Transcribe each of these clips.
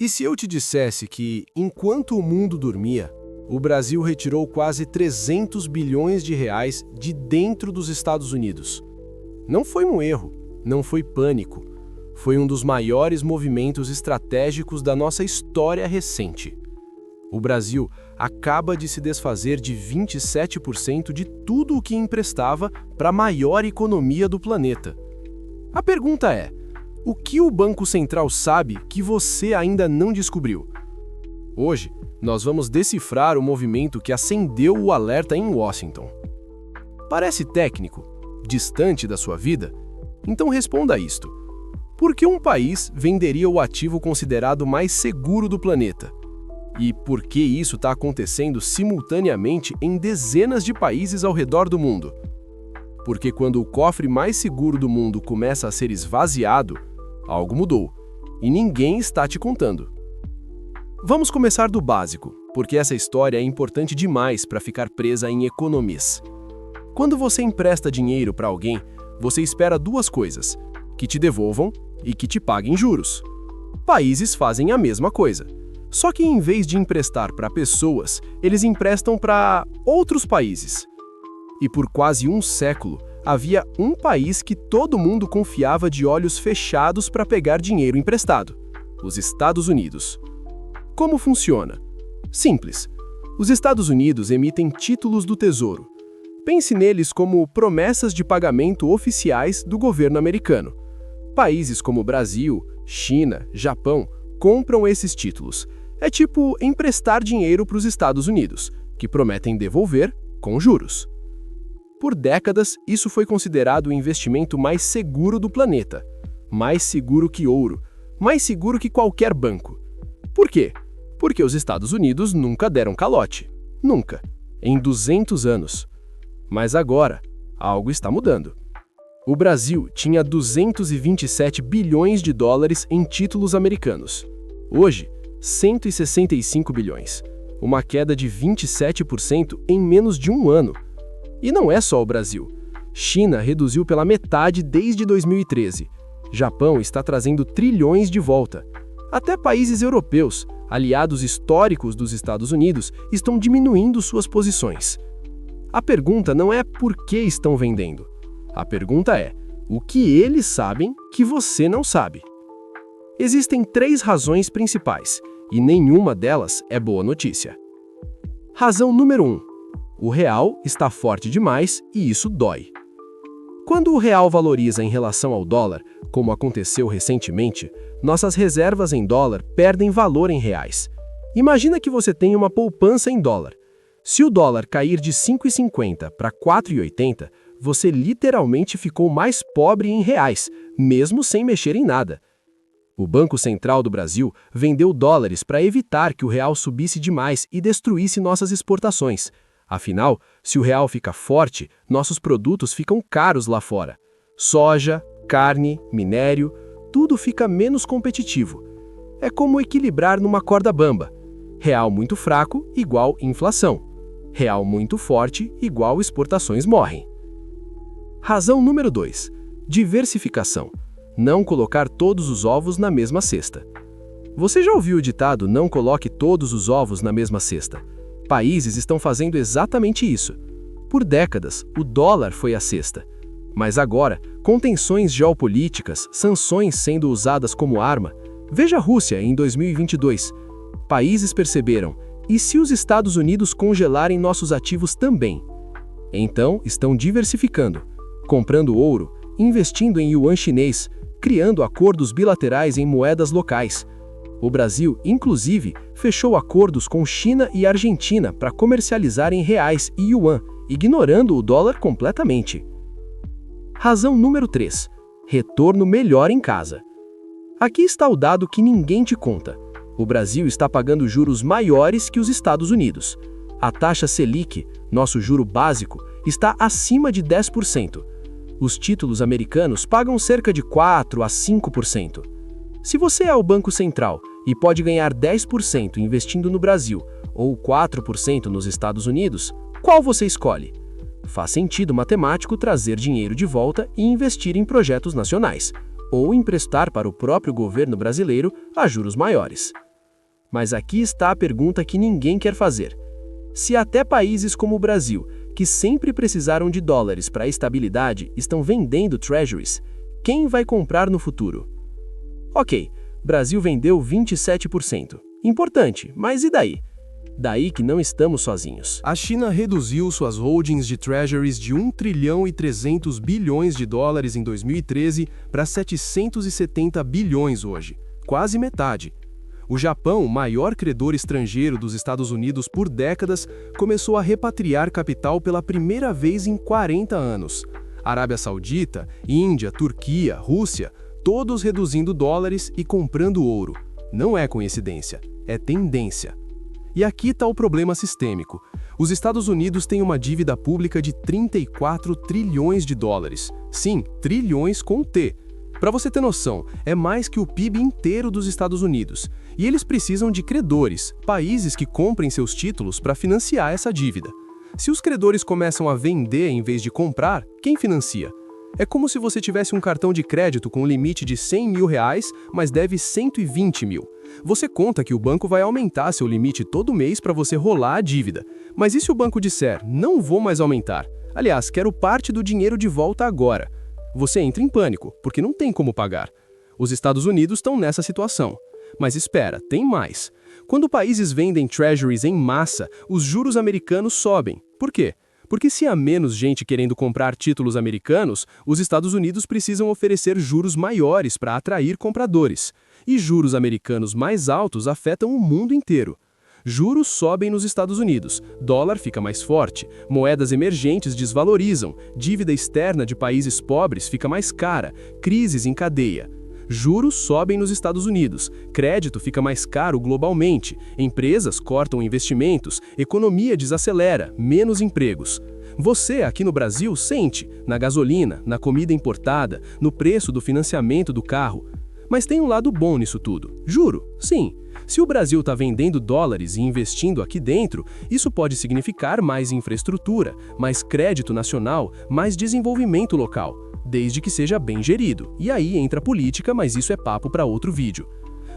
E se eu te dissesse que, enquanto o mundo dormia, o Brasil retirou quase 300 bilhões de reais de dentro dos Estados Unidos? Não foi um erro, não foi pânico. Foi um dos maiores movimentos estratégicos da nossa história recente. O Brasil acaba de se desfazer de 27% de tudo o que emprestava para a maior economia do planeta. A pergunta é: o que o Banco Central sabe que você ainda não descobriu? Hoje, nós vamos decifrar o movimento que acendeu o alerta em Washington. Parece técnico, distante da sua vida? Então responda isto. Por que um país venderia o ativo considerado mais seguro do planeta? E por que isso está acontecendo simultaneamente em dezenas de países ao redor do mundo? Porque quando o cofre mais seguro do mundo começa a ser esvaziado, algo mudou, e ninguém está te contando. Vamos começar do básico, porque essa história é importante demais para ficar presa em economias. Quando você empresta dinheiro para alguém, você espera duas coisas: que te devolvam e que te paguem juros. Países fazem a mesma coisa. Só que em vez de emprestar para pessoas, eles emprestam para outros países. E por quase um século, havia um país que todo mundo confiava de olhos fechados para pegar dinheiro emprestado: os Estados Unidos. Como funciona? Simples. Os Estados Unidos emitem títulos do Tesouro. Pense neles como promessas de pagamento oficiais do governo americano. Países como Brasil, China, Japão compram esses títulos. É tipo emprestar dinheiro para os Estados Unidos, que prometem devolver com juros. Por décadas, isso foi considerado o investimento mais seguro do planeta. Mais seguro que ouro, mais seguro que qualquer banco. Por quê? Porque os Estados Unidos nunca deram calote. Nunca. Em 200 anos. Mas agora, algo está mudando. O Brasil tinha 227 bilhões de dólares em títulos americanos. Hoje, 165 bilhões. Uma queda de 27% em menos de um ano. E não é só o Brasil. China reduziu pela metade desde 2013. Japão está trazendo trilhões de volta. Até países europeus, aliados históricos dos Estados Unidos, estão diminuindo suas posições. A pergunta não é por que estão vendendo. A pergunta é: o que eles sabem que você não sabe? Existem 3 razões principais, e nenhuma delas é boa notícia. Razão número 1. O real está forte demais e isso dói. Quando o real valoriza em relação ao dólar, como aconteceu recentemente, nossas reservas em dólar perdem valor em reais. Imagina que você tem uma poupança em dólar. Se o dólar cair de 5,50 para 4,80, você literalmente ficou mais pobre em reais, mesmo sem mexer em nada. O Banco Central do Brasil vendeu dólares para evitar que o real subisse demais e destruísse nossas exportações. Afinal, se o real fica forte, nossos produtos ficam caros lá fora. Soja, carne, minério, tudo fica menos competitivo. É como equilibrar numa corda bamba. Real muito fraco igual inflação. Real muito forte igual exportações morrem. Razão número 2. Diversificação. Não colocar todos os ovos na mesma cesta. Você já ouviu o ditado "não coloque todos os ovos na mesma cesta"? Países estão fazendo exatamente isso. Por décadas, o dólar foi a cesta. Mas agora, com tensões geopolíticas, sanções sendo usadas como arma, veja a Rússia em 2022. Países perceberam: e se os Estados Unidos congelarem nossos ativos também? Então, estão diversificando, comprando ouro, investindo em yuan chinês, criando acordos bilaterais em moedas locais. O Brasil, inclusive, fechou acordos com China e Argentina para comercializar em reais e yuan, ignorando o dólar completamente. Razão número 3. Retorno melhor em casa. Aqui está o dado que ninguém te conta. O Brasil está pagando juros maiores que os Estados Unidos. A taxa Selic, nosso juro básico, está acima de 10%. Os títulos americanos pagam cerca de 4% a 5%. Se você é o Banco Central e pode ganhar 10% investindo no Brasil ou 4% nos Estados Unidos, qual você escolhe? Faz sentido matemático trazer dinheiro de volta e investir em projetos nacionais, ou emprestar para o próprio governo brasileiro a juros maiores. Mas aqui está a pergunta que ninguém quer fazer. Se até países como o Brasil, que sempre precisaram de dólares para a estabilidade, estão vendendo treasuries, quem vai comprar no futuro? Ok, Brasil vendeu 27%. Importante, mas e daí? Daí que não estamos sozinhos. A China reduziu suas holdings de treasuries de 1 trilhão e 300 bilhões de dólares em 2013 para 770 bilhões hoje, quase metade. O Japão, maior credor estrangeiro dos Estados Unidos por décadas, começou a repatriar capital pela primeira vez em 40 anos. Arábia Saudita, Índia, Turquia, Rússia, todos reduzindo dólares e comprando ouro. Não é coincidência, é tendência. E aqui está o problema sistêmico. Os Estados Unidos têm uma dívida pública de 34 trilhões de dólares. Sim, trilhões com T. Para você ter noção, é mais que o PIB inteiro dos Estados Unidos. E eles precisam de credores, países que comprem seus títulos para financiar essa dívida. Se os credores começam a vender em vez de comprar, quem financia? É como se você tivesse um cartão de crédito com um limite de 100 mil reais, mas deve 120 mil. Você conta que o banco vai aumentar seu limite todo mês para você rolar a dívida. Mas e se o banco disser, não vou mais aumentar? Aliás, quero parte do dinheiro de volta agora. Você entra em pânico, porque não tem como pagar. Os Estados Unidos estão nessa situação. Mas espera, tem mais. Quando países vendem treasuries em massa, os juros americanos sobem. Por quê? Porque se há menos gente querendo comprar títulos americanos, os Estados Unidos precisam oferecer juros maiores para atrair compradores. E juros americanos mais altos afetam o mundo inteiro. Juros sobem nos Estados Unidos, dólar fica mais forte, moedas emergentes desvalorizam, dívida externa de países pobres fica mais cara, crises em cadeia. Juros sobem nos Estados Unidos, crédito fica mais caro globalmente, empresas cortam investimentos, economia desacelera, menos empregos. Você, aqui no Brasil, sente, na gasolina, na comida importada, no preço do financiamento do carro. Mas tem um lado bom nisso tudo, juro, sim. Se o Brasil está vendendo dólares e investindo aqui dentro, isso pode significar mais infraestrutura, mais crédito nacional, mais desenvolvimento local, desde que seja bem gerido. E aí entra a política, mas isso é papo para outro vídeo.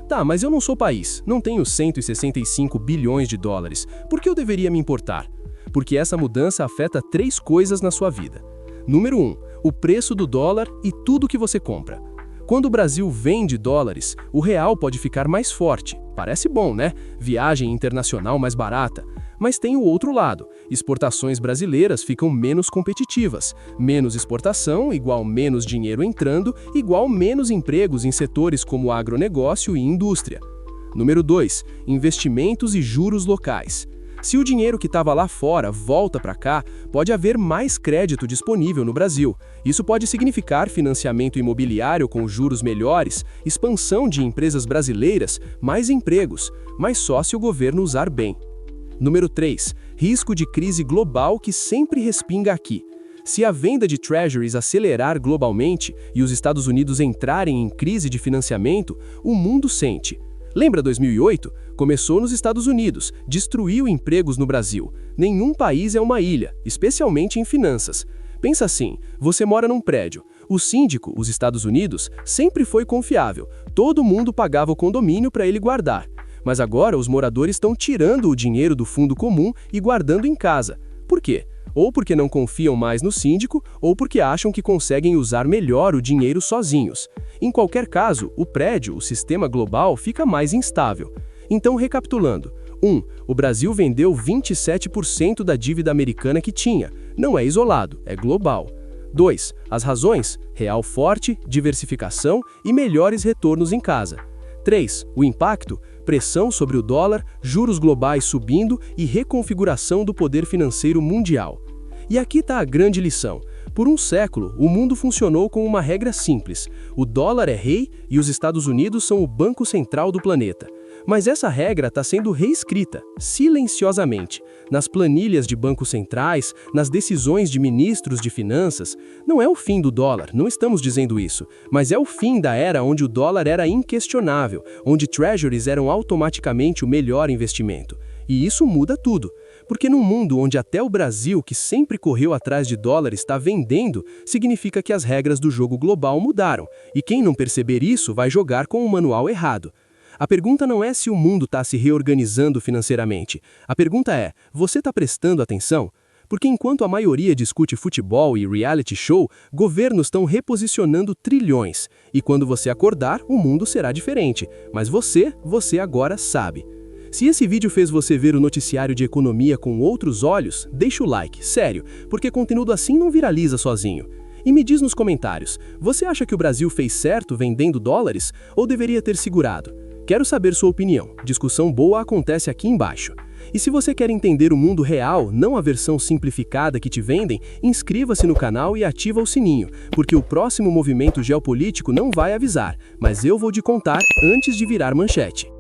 Tá, mas eu não sou país, não tenho 165 bilhões de dólares. Por que eu deveria me importar? Porque essa mudança afeta 3 coisas na sua vida. Número 1, o preço do dólar e tudo que você compra. Quando o Brasil vende dólares, o real pode ficar mais forte. Parece bom, né? Viagem internacional mais barata. Mas tem o outro lado. Exportações brasileiras ficam menos competitivas. Menos exportação, igual menos dinheiro entrando, igual menos empregos em setores como agronegócio e indústria. Número 2, investimentos e juros locais. Se o dinheiro que estava lá fora volta para cá, pode haver mais crédito disponível no Brasil. Isso pode significar financiamento imobiliário com juros melhores, expansão de empresas brasileiras, mais empregos, mas só se o governo usar bem. Número 3. Risco de crise global que sempre respinga aqui. Se a venda de treasuries acelerar globalmente e os Estados Unidos entrarem em crise de financiamento, o mundo sente. Lembra 2008? Começou nos Estados Unidos, destruiu empregos no Brasil. Nenhum país é uma ilha, especialmente em finanças. Pensa assim, você mora num prédio. O síndico, os Estados Unidos, sempre foi confiável. Todo mundo pagava o condomínio para ele guardar. Mas agora os moradores estão tirando o dinheiro do fundo comum e guardando em casa. Por quê? Ou porque não confiam mais no síndico, ou porque acham que conseguem usar melhor o dinheiro sozinhos. Em qualquer caso, o prédio, o sistema global, fica mais instável. Então, recapitulando. 1. O Brasil vendeu 27% da dívida americana que tinha. Não é isolado, é global. 2. As razões? Real forte, diversificação e melhores retornos em casa. 3. O impacto? Pressão sobre o dólar, juros globais subindo e reconfiguração do poder financeiro mundial. E aqui está a grande lição. Por um século, o mundo funcionou com uma regra simples. O dólar é rei e os Estados Unidos são o banco central do planeta. Mas essa regra está sendo reescrita, silenciosamente, nas planilhas de bancos centrais, nas decisões de ministros de finanças. Não é o fim do dólar, não estamos dizendo isso, mas é o fim da era onde o dólar era inquestionável, onde treasuries eram automaticamente o melhor investimento. E isso muda tudo, porque num mundo onde até o Brasil, que sempre correu atrás de dólar, está vendendo, significa que as regras do jogo global mudaram, e quem não perceber isso vai jogar com o manual errado. A pergunta não é se o mundo está se reorganizando financeiramente. A pergunta é: você está prestando atenção? Porque enquanto a maioria discute futebol e reality show, governos estão reposicionando trilhões. E quando você acordar, o mundo será diferente. Mas você agora sabe. Se esse vídeo fez você ver o noticiário de economia com outros olhos, deixa o like, sério, porque conteúdo assim não viraliza sozinho. E me diz nos comentários, você acha que o Brasil fez certo vendendo dólares ou deveria ter segurado? Quero saber sua opinião. Discussão boa acontece aqui embaixo. E se você quer entender o mundo real, não a versão simplificada que te vendem, inscreva-se no canal e ativa o sininho, porque o próximo movimento geopolítico não vai avisar, mas eu vou te contar antes de virar manchete.